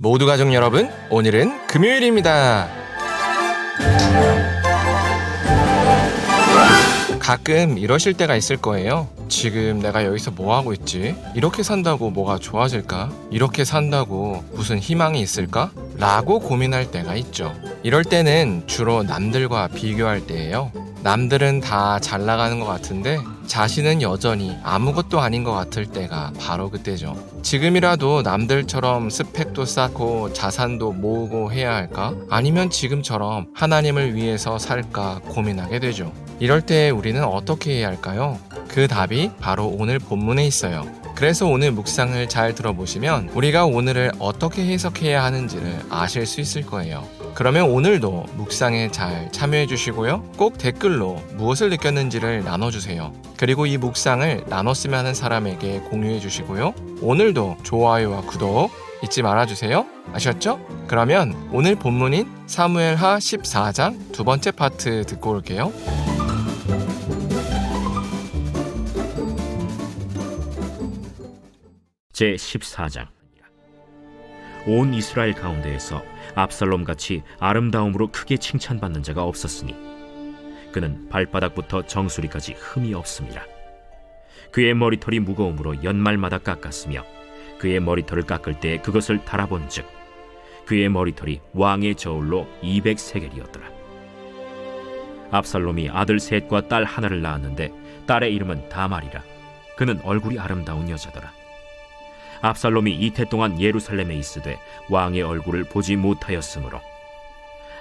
모두 가족 여러분, 오늘은 금요일입니다. 가끔 이러실 때가 있을 거예요. 지금 내가 여기서 뭐 하고 있지? 이렇게 산다고 뭐가 좋아질까? 이렇게 산다고 무슨 희망이 있을까? 라고 고민할 때가 있죠. 이럴 때는 주로 남들과 비교할 때예요. 남들은 다 잘 나가는 것 같은데 자신은 여전히 아무것도 아닌 것 같을 때가 바로 그때죠. 지금이라도 남들처럼 스펙도 쌓고 자산도 모으고 해야 할까? 아니면 지금처럼 하나님을 위해서 살까 고민하게 되죠. 이럴 때 우리는 어떻게 해야 할까요? 그 답이 바로 오늘 본문에 있어요. 그래서 오늘 묵상을 잘 들어보시면 우리가 오늘을 어떻게 해석해야 하는지를 아실 수 있을 거예요. 그러면 오늘도 묵상에 잘 참여해 주시고요. 꼭 댓글로 무엇을 느꼈는지를 나눠주세요. 그리고 이 묵상을 나눴으면 하는 사람에게 공유해 주시고요. 오늘도 좋아요와 구독 잊지 말아주세요. 아셨죠? 그러면 오늘 본문인 사무엘하 14장 두 번째 파트 듣고 올게요. 제14장. 온 이스라엘 가운데에서 압살롬같이 아름다움으로 크게 칭찬받는 자가 없었으니 그는 발바닥부터 정수리까지 흠이 없습니다. 그의 머리털이 무거움으로 연말마다 깎았으며 그의 머리털을 깎을 때 그것을 달아본즉 그의 머리털이 왕의 저울로 200세겔이었더라. 압살롬이 아들 셋과 딸 하나를 낳았는데 딸의 이름은 다말이라. 그는 얼굴이 아름다운 여자더라. 압살롬이 이태 동안 예루살렘에 있으되 왕의 얼굴을 보지 못하였으므로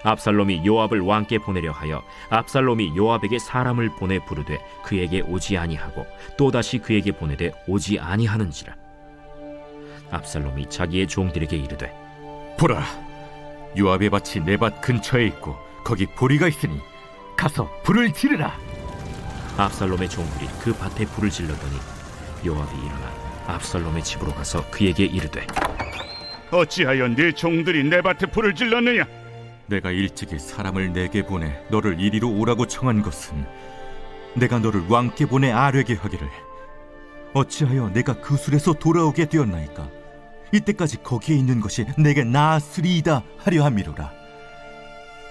압살롬이 요압을 왕께 보내려 하여 압살롬이 요압에게 사람을 보내 부르되 그에게 오지 아니하고 또다시 그에게 보내되 오지 아니하는지라. 압살롬이 자기의 종들에게 이르되 보라, 요압의 밭이 내 밭 근처에 있고 거기 보리가 있으니 가서 불을 지르라. 압살롬의 종들이 그 밭에 불을 질렀더니 요압이 일어나 압살롬의 집으로 가서 그에게 이르되 어찌하여 네 종들이 내 밭에 불을 질렀느냐? 내가 일찍이 사람을 내게 보내 너를 이리로 오라고 청한 것은 내가 너를 왕께 보내 아뢰게 하기를 어찌하여 내가 그 술에서 돌아오게 되었나이까? 이때까지 거기에 있는 것이 내게 나았으리이다 하려 함이로라.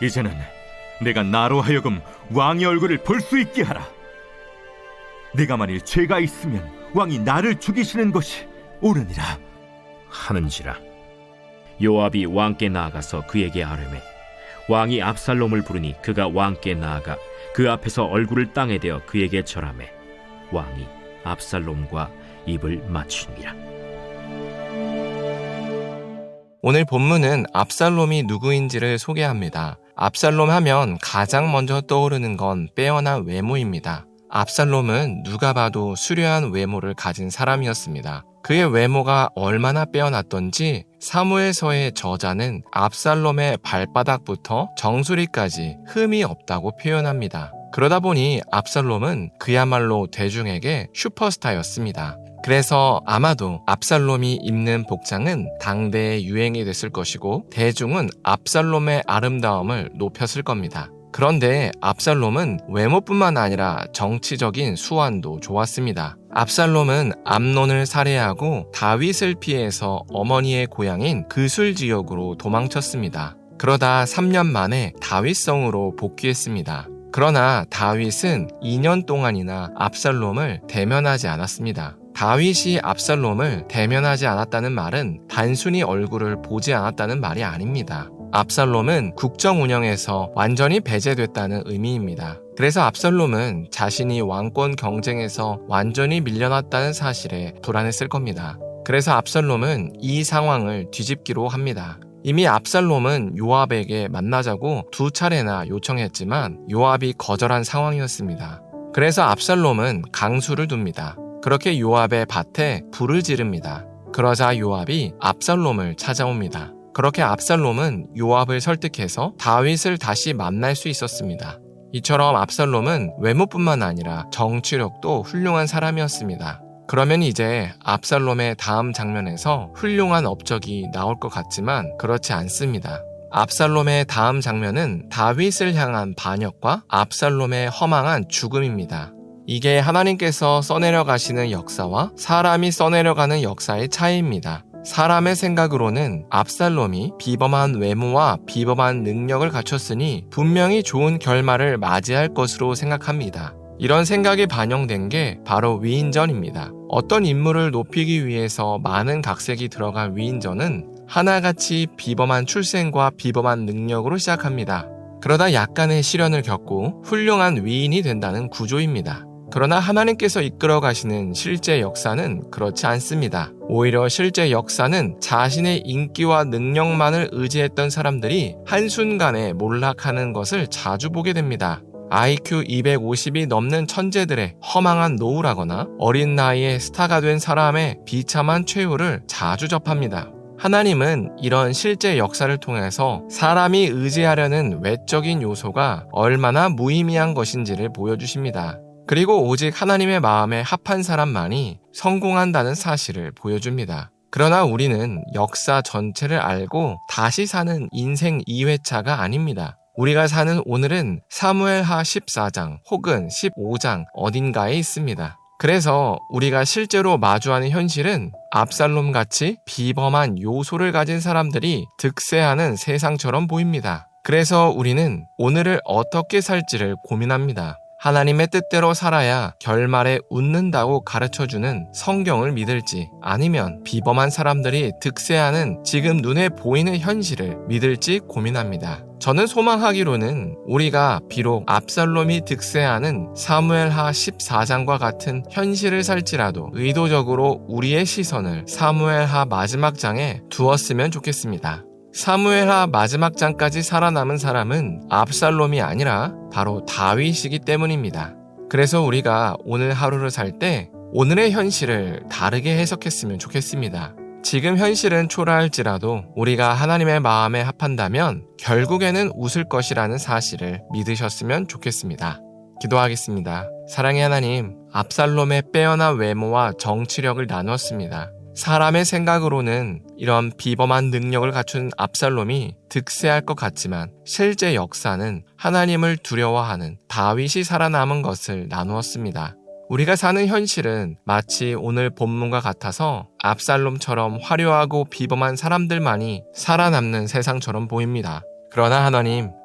이제는 내가 나로 하여금 왕의 얼굴을 볼 수 있게 하라. 내가 만일 죄가 있으면 왕이 나를 죽이시는 것이 옳으니라 하는지라. 요압이 왕께 나아가서 그에게 아뢰매 왕이 압살롬을 부르니 그가 왕께 나아가 그 앞에서 얼굴을 땅에 대어 그에게 절하매 왕이 압살롬과 입을 맞추니라. 오늘 본문은 압살롬이 누구인지를 소개합니다. 압살롬 하면 가장 먼저 떠오르는 건 빼어난 외모입니다. 압살롬은 누가 봐도 수려한 외모를 가진 사람이었습니다. 그의 외모가 얼마나 빼어났던지 사무엘서의 저자는 압살롬의 발바닥부터 정수리까지 흠이 없다고 표현합니다. 그러다 보니 압살롬은 그야말로 대중에게 슈퍼스타였습니다. 그래서 아마도 압살롬이 입는 복장은 당대의 유행이 됐을 것이고 대중은 압살롬의 아름다움을 높였을 겁니다. 그런데 압살롬은 외모뿐만 아니라 정치적인 수완도 좋았습니다. 압살롬은 암논을 살해하고 다윗을 피해서 어머니의 고향인 그술 지역으로 도망쳤습니다. 그러다 3년 만에 다윗성으로 복귀했습니다. 그러나 다윗은 2년 동안이나 압살롬을 대면하지 않았습니다. 다윗이 압살롬을 대면하지 않았다는 말은 단순히 얼굴을 보지 않았다는 말이 아닙니다. 압살롬은 국정 운영에서 완전히 배제됐다는 의미입니다. 그래서 압살롬은 자신이 왕권 경쟁에서 완전히 밀려났다는 사실에 불안했을 겁니다. 그래서 압살롬은 이 상황을 뒤집기로 합니다. 이미 압살롬은 요압에게 만나자고 2차례나 요청했지만 요압이 거절한 상황이었습니다. 그래서 압살롬은 강수를 둡니다. 그렇게 요압의 밭에 불을 지릅니다. 그러자 요압이 압살롬을 찾아옵니다. 그렇게 압살롬은 요압을 설득해서 다윗을 다시 만날 수 있었습니다. 이처럼 압살롬은 외모뿐만 아니라 정치력도 훌륭한 사람이었습니다. 그러면 이제 압살롬의 다음 장면에서 훌륭한 업적이 나올 것 같지만 그렇지 않습니다. 압살롬의 다음 장면은 다윗을 향한 반역과 압살롬의 허망한 죽음입니다. 이게 하나님께서 써내려 가시는 역사와 사람이 써내려 가는 역사의 차이입니다. 사람의 생각으로는 압살롬이 비범한 외모와 비범한 능력을 갖췄으니 분명히 좋은 결말을 맞이할 것으로 생각합니다. 이런 생각이 반영된 게 바로 위인전입니다. 어떤 인물을 높이기 위해서 많은 각색이 들어간 위인전은 하나같이 비범한 출생과 비범한 능력으로 시작합니다. 그러다 약간의 시련을 겪고 훌륭한 위인이 된다는 구조입니다. 그러나 하나님께서 이끌어 가시는 실제 역사는 그렇지 않습니다. 오히려 실제 역사는 자신의 인기와 능력만을 의지했던 사람들이 한순간에 몰락하는 것을 자주 보게 됩니다. IQ 250이 넘는 천재들의 허망한 노후라거나 어린 나이에 스타가 된 사람의 비참한 최후를 자주 접합니다. 하나님은 이런 실제 역사를 통해서 사람이 의지하려는 외적인 요소가 얼마나 무의미한 것인지를 보여주십니다. 그리고 오직 하나님의 마음에 합한 사람만이 성공한다는 사실을 보여줍니다. 그러나 우리는 역사 전체를 알고 다시 사는 인생 2회차가 아닙니다. 우리가 사는 오늘은 사무엘하 14장 혹은 15장 어딘가에 있습니다. 그래서 우리가 실제로 마주하는 현실은 압살롬같이 비범한 요소를 가진 사람들이 득세하는 세상처럼 보입니다. 그래서 우리는 오늘을 어떻게 살지를 고민합니다. 하나님의 뜻대로 살아야 결말에 웃는다고 가르쳐주는 성경을 믿을지 아니면 비범한 사람들이 득세하는 지금 눈에 보이는 현실을 믿을지 고민합니다. 저는 소망하기로는 우리가 비록 압살롬이 득세하는 사무엘하 14장과 같은 현실을 살지라도 의도적으로 우리의 시선을 사무엘하 마지막 장에 두었으면 좋겠습니다. 사무엘하 마지막 장까지 살아남은 사람은 압살롬이 아니라 바로 다윗이기 때문입니다. 그래서 우리가 오늘 하루를 살 때 오늘의 현실을 다르게 해석했으면 좋겠습니다. 지금 현실은 초라할지라도 우리가 하나님의 마음에 합한다면 결국에는 웃을 것이라는 사실을 믿으셨으면 좋겠습니다. 기도하겠습니다. 사랑의 하나님, 압살롬의 빼어난 외모와 정치력을 나누었습니다. 사람의 생각으로는 이런 비범한 능력을 갖춘 압살롬이 득세할 것 같지만 실제 역사는 하나님을 두려워하는 다윗이 살아남은 것을 나누었습니다. 우리가 사는 현실은 마치 오늘 본문과 같아서 압살롬처럼 화려하고 비범한 사람들만이 살아남는 세상처럼 보입니다. 그러나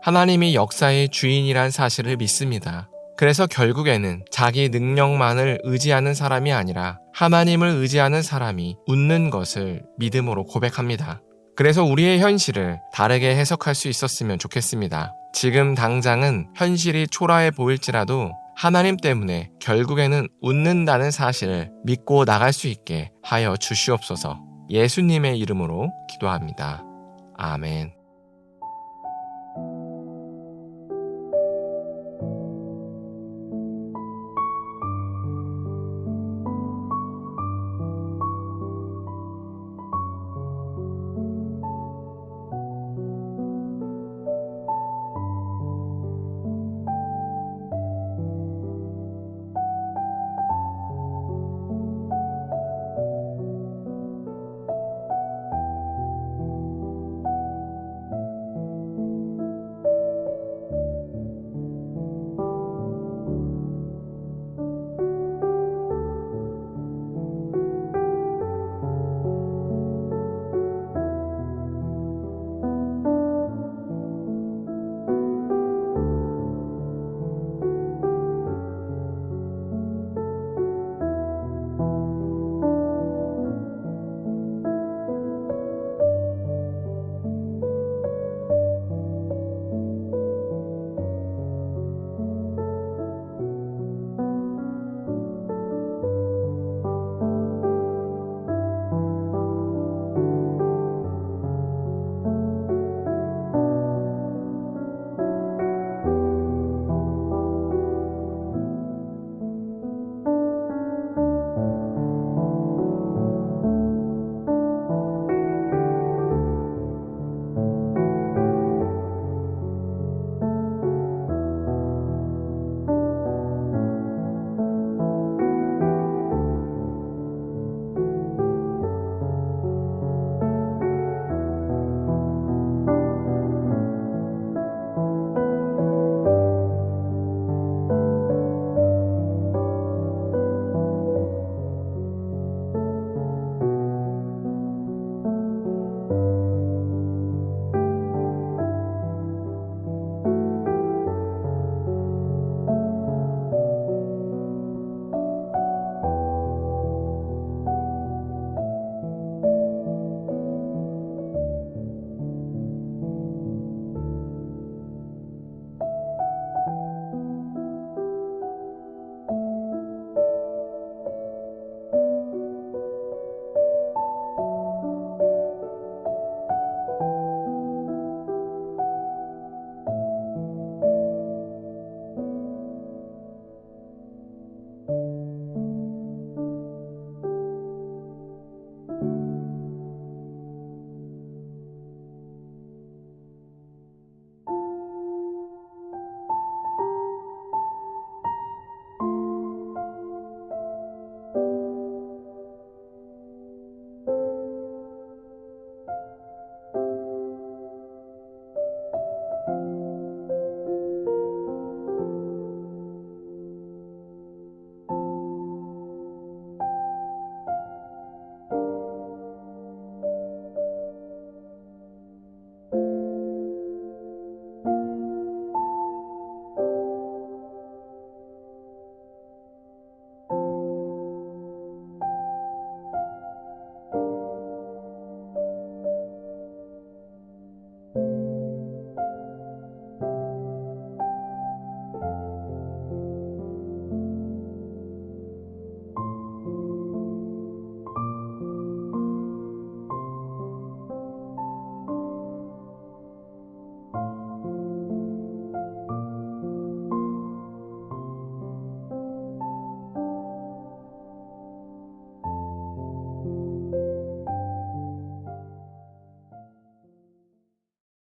하나님이 역사의 주인이란 사실을 믿습니다. 그래서 결국에는 자기 능력만을 의지하는 사람이 아니라 하나님을 의지하는 사람이 웃는 것을 믿음으로 고백합니다. 그래서 우리의 현실을 다르게 해석할 수 있었으면 좋겠습니다. 지금 당장은 현실이 초라해 보일지라도 하나님 때문에 결국에는 웃는다는 사실을 믿고 나갈 수 있게 하여 주시옵소서. 예수님의 이름으로 기도합니다. 아멘.